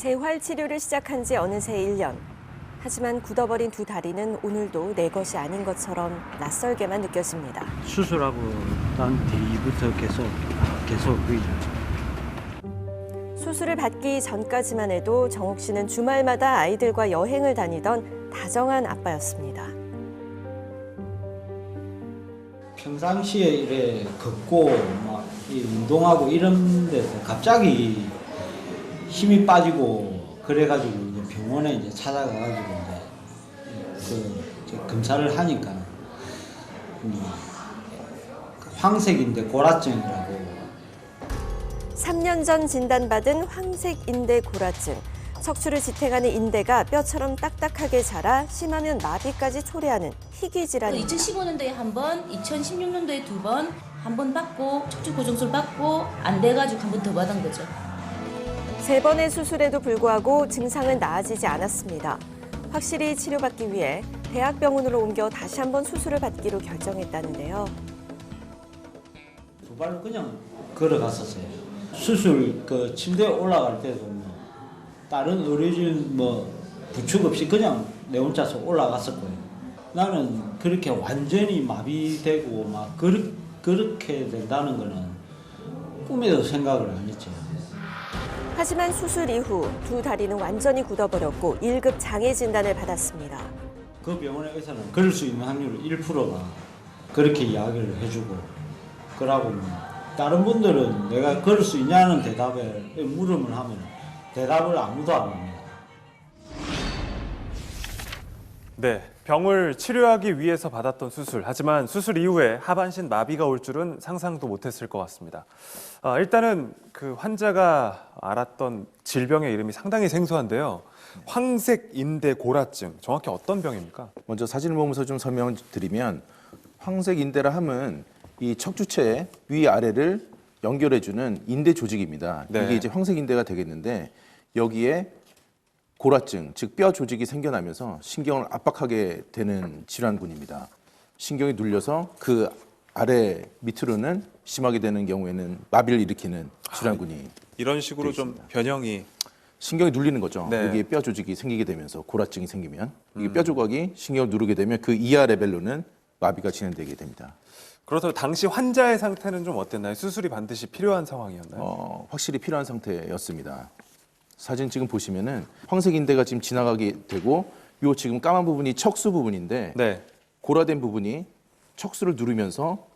재활 치료를 시작한 지 어느새 1년. 하지만 굳어버린 두 다리는 오늘도 내 것이 아닌 것처럼 낯설게만 느껴집니다. 수술하고 난 뒤부터 계속 보이죠. 수술을 받기 전까지만 해도 정욱 씨는 주말마다 아이들과 여행을 다니던 다정한 아빠였습니다. 평상시에 이래 걷고 막 운동하고 이런 데서 갑자기 힘이 빠지고 그래가지고 이제 병원에 이제 찾아가가지고 이제 검사를 하니까 황색인대 고라증이라고. 3년 전 진단받은 황색인대 고라증. 척추를 지탱하는 인대가 뼈처럼 딱딱하게 자라 심하면 마비까지 초래하는 희귀 질환입니다. 2015년도에 한 번, 2016년도에 두 번, 한 번 받고 척추 고정술 받고 안 돼가지고 한 번 더 받은 거죠. 3번의 수술에도 불구하고 증상은 나아지지 않았습니다. 확실히 치료받기 위해 대학병원으로 옮겨 다시 한번 수술을 받기로 결정했다는데요. 두 발로 그냥 걸어갔었어요. 수술 침대에 올라갈 때도 다른 의료진 부축 없이 그냥 내 혼자서 올라갔었고요. 나는 그렇게 완전히 마비되고 막 그렇게 된다는 거는 꿈에도 생각을 안 했죠. 하지만 수술 이후 두 다리는 완전히 굳어버렸고 1급 장애 진단을 받았습니다. 그 병원의 의사는 그럴 수 있는 확률 1%가 그렇게 이야기를 해주고, 그러고 다른 분들은 내가 그럴 수 있냐는 대답에 물음을 하면 대답을 아무도 안 합니다. 네, 병을 치료하기 위해서 받았던 수술. 하지만 수술 이후에 하반신 마비가 올 줄은 상상도 못했을 것 같습니다. 일단은 그 환자가 앓았던 질병의 이름이 상당히 생소한데요. 황색인대 고라증, 정확히 어떤 병입니까? 먼저 사진을 보면서 좀 설명을 드리면, 황색인대라 함은 이 척추체 위아래를 연결해주는 인대 조직입니다. 네. 이게 이제 황색인대가 되겠는데, 여기에 고라증, 즉 뼈 조직이 생겨나면서 신경을 압박하게 되는 질환군입니다. 신경이 눌려서 그 아래 밑으로는 심하게 되는 경우에는 마비를 일으키는 질환군이 이런 식으로 좀 변형이 신경이 눌리는 거죠. 네. 여기에 뼈 조직이 생기게 되면서 고라증이 생기면 이게 뼈 조각이 신경을 누르게 되면 그 이하 레벨로는 마비가 진행되게 됩니다. 그렇다면 당시 환자의 상태는 좀 어땠나요? 수술이 반드시 필요한 상황이었나요? 확실히 필요한 상태였습니다. 사진 지금 보시면은 황색인대가 지금 지나가게 되고, 요 지금 까만 부분이 척수 부분인데 네. 고라된 부분이 척수를 누르면서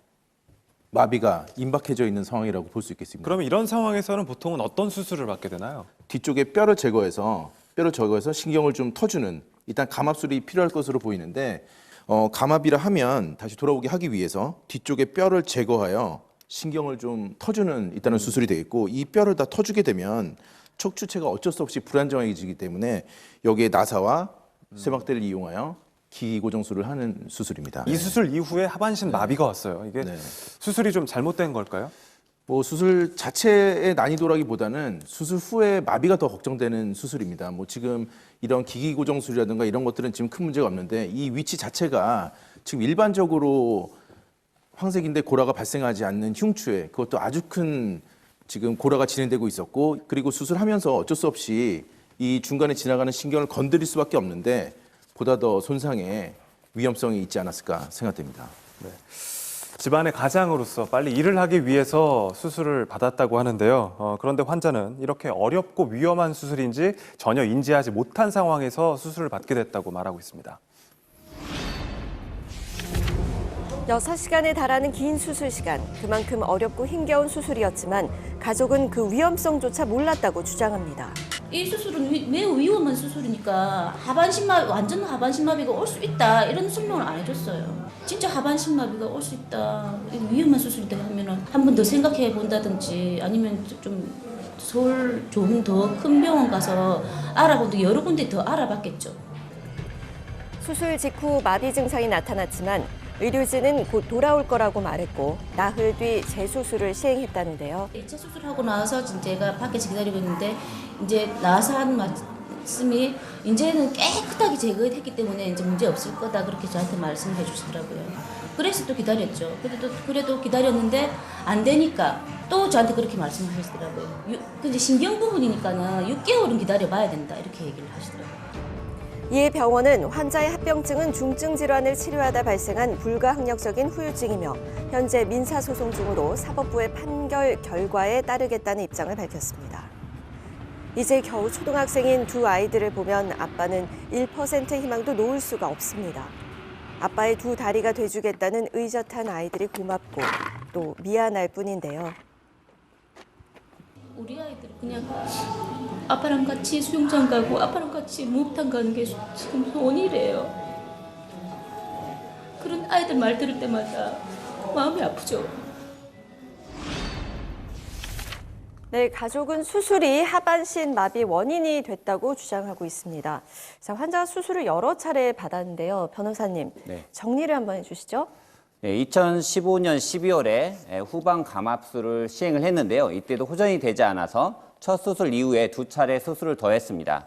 마비가 임박해져 있는 상황이라고 볼 수 있겠습니다. 그러면 이런 상황에서는 보통은 어떤 수술을 받게 되나요? 뒤쪽에 뼈를 제거해서 신경을 좀 터주는, 일단 감압술이 필요할 것으로 보이는데, 감압이라 하면 다시 돌아오게 하기 위해서 뒤쪽에 뼈를 제거하여 신경을 좀 터주는 일단은 수술이 되겠고, 이 뼈를 다 터주게 되면 척추체가 어쩔 수 없이 불안정해지기 때문에 여기에 나사와 쇠막대를 이용하여 기기 고정술을 하는 수술입니다. 이 수술 이후에 하반신 마비가 왔어요. 이게 수술이 좀 잘못된 걸까요? 수술 자체의 난이도라기보다는 수술 후에 마비가 더 걱정되는 수술입니다. 지금 이런 기기 고정술이라든가 이런 것들은 지금 큰 문제가 없는데, 이 위치 자체가 지금 일반적으로 황색인대 고라가 발생하지 않는 흉추에, 그것도 아주 큰 지금 고라가 진행되고 있었고, 그리고 수술하면서 어쩔 수 없이 이 중간에 지나가는 신경을 건드릴 수밖에 없는데 보다 더 손상의 위험성이 있지 않았을까 생각됩니다. 네. 집안의 가장으로서 빨리 일을 하기 위해서 수술을 받았다고 하는데요. 그런데 환자는 이렇게 어렵고 위험한 수술인지 전혀 인지하지 못한 상황에서 수술을 받게 됐다고 말하고 있습니다. 6시간에 달하는 긴 수술 시간. 그만큼 어렵고 힘겨운 수술이었지만 가족은 그 위험성조차 몰랐다고 주장합니다. 이 수술은 매우 위험한 수술이니까 완전 하반신마비가 올 수 있다 이런 설명을 안 해줬어요. 진짜 하반신마비가 올 수 있다, 위험한 수술이다 하면은 한 번 더 생각해 본다든지, 아니면 좀 서울 좀 더 큰 병원 가서 알아본다, 여러 군데 더 알아봤겠죠. 수술 직후 마비 증상이 나타났지만 의료진은 곧 돌아올 거라고 말했고, 나흘 뒤 재수술을 시행했다는데요. 1차 수술하고 나서 제가 밖에서 기다리고 있는데, 이제 나와서 한 말씀이 이제는 깨끗하게 제거했기 때문에 이제 문제 없을 거다, 그렇게 저한테 말씀해 주시더라고요. 그래서 또 기다렸죠. 그래도 기다렸는데 안 되니까 또 저한테 그렇게 말씀하시더라고요. 근데 신경 부분이니까는 6개월은 기다려봐야 된다 이렇게 얘기를 하시더라고요. 이에 병원은 환자의 합병증은 중증 질환을 치료하다 발생한 불가항력적인 후유증이며 현재 민사소송 중으로 사법부의 판결 결과에 따르겠다는 입장을 밝혔습니다. 이제 겨우 초등학생인 두 아이들을 보면 아빠는 1% 희망도 놓을 수가 없습니다. 아빠의 두 다리가 돼주겠다는 의젓한 아이들이 고맙고 또 미안할 뿐인데요. 우리 아이들 그냥 아빠랑 같이 수영장 가고 아빠랑 같이 목욕탕 가는 게 지금 소원이래요. 그런 아이들 말 들을 때마다 마음이 아프죠. 네, 가족은 수술이 하반신 마비 원인이 됐다고 주장하고 있습니다. 자, 환자가 수술을 여러 차례 받았는데요. 변호사님, 네. 정리를 한번 해주시죠. 네, 2015년 12월에 후방 감압술을 시행을 했는데요. 이때도 호전이 되지 않아서 첫 수술 이후에 두 차례 수술을 더 했습니다.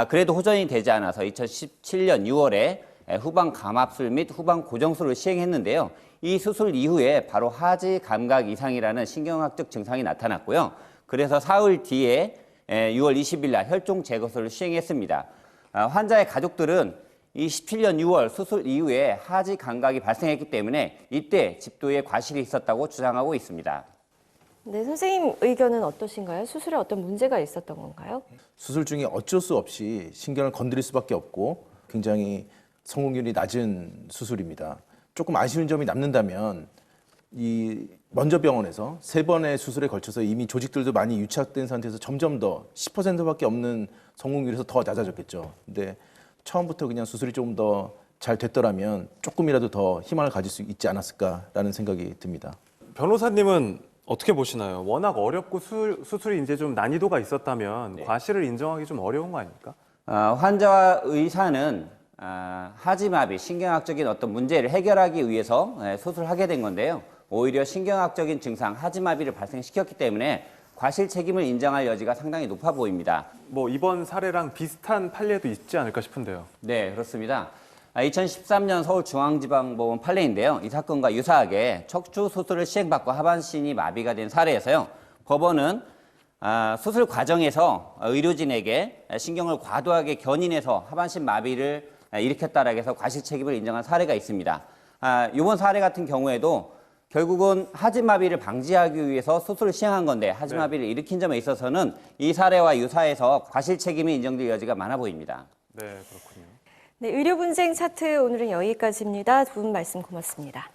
그래도 호전이 되지 않아서 2017년 6월에 후방 감압술 및 후방 고정술을 시행했는데요. 이 수술 이후에 바로 하지 감각 이상이라는 신경학적 증상이 나타났고요. 그래서 사흘 뒤에 6월 20일 날 혈종 제거술을 시행했습니다. 환자의 가족들은 27년 6월 수술 이후에 하지 감각이 발생했기 때문에 이때 집도에 과실이 있었다고 주장하고 있습니다. 네, 선생님 의견은 어떠신가요? 수술에 어떤 문제가 있었던 건가요? 수술 중에 어쩔 수 없이 신경을 건드릴 수밖에 없고 굉장히 성공률이 낮은 수술입니다. 조금 아쉬운 점이 남는다면 이 먼저 병원에서 3번의 수술에 걸쳐서 이미 조직들도 많이 유착된 상태에서 점점 더 10%밖에 없는 성공률에서 더 낮아졌겠죠. 근데 처음부터 그냥 수술이 조금 더 잘 됐더라면 조금이라도 더 희망을 가질 수 있지 않았을까라는 생각이 듭니다. 변호사님은 어떻게 보시나요? 워낙 어렵고 수술이 이제 좀 난이도가 있었다면 과실을 인정하기 좀 어려운 거 아닙니까? 환자와 의사는 하지마비, 신경학적인 어떤 문제를 해결하기 위해서 수술하게 된 건데요. 오히려 신경학적인 증상, 하지마비를 발생시켰기 때문에 과실 책임을 인정할 여지가 상당히 높아 보입니다. 뭐 이번 사례랑 비슷한 판례도 있지 않을까 싶은데요. 네, 그렇습니다. 2013년 서울중앙지방법원 판례인데요. 이 사건과 유사하게 척추 수술을 시행받고 하반신이 마비가 된 사례에서요. 법원은 수술 과정에서 의료진에게 신경을 과도하게 견인해서 하반신 마비를 일으켰다라고 해서 과실 책임을 인정한 사례가 있습니다. 이번 사례 같은 경우에도 결국은 하지마비를 방지하기 위해서 수술을 시행한 건데 하지마비를 일으킨 점에 있어서는 이 사례와 유사해서 과실 책임이 인정될 여지가 많아 보입니다. 네, 그렇군요. 네, 의료 분쟁 차트 오늘은 여기까지입니다. 두 분 말씀 고맙습니다.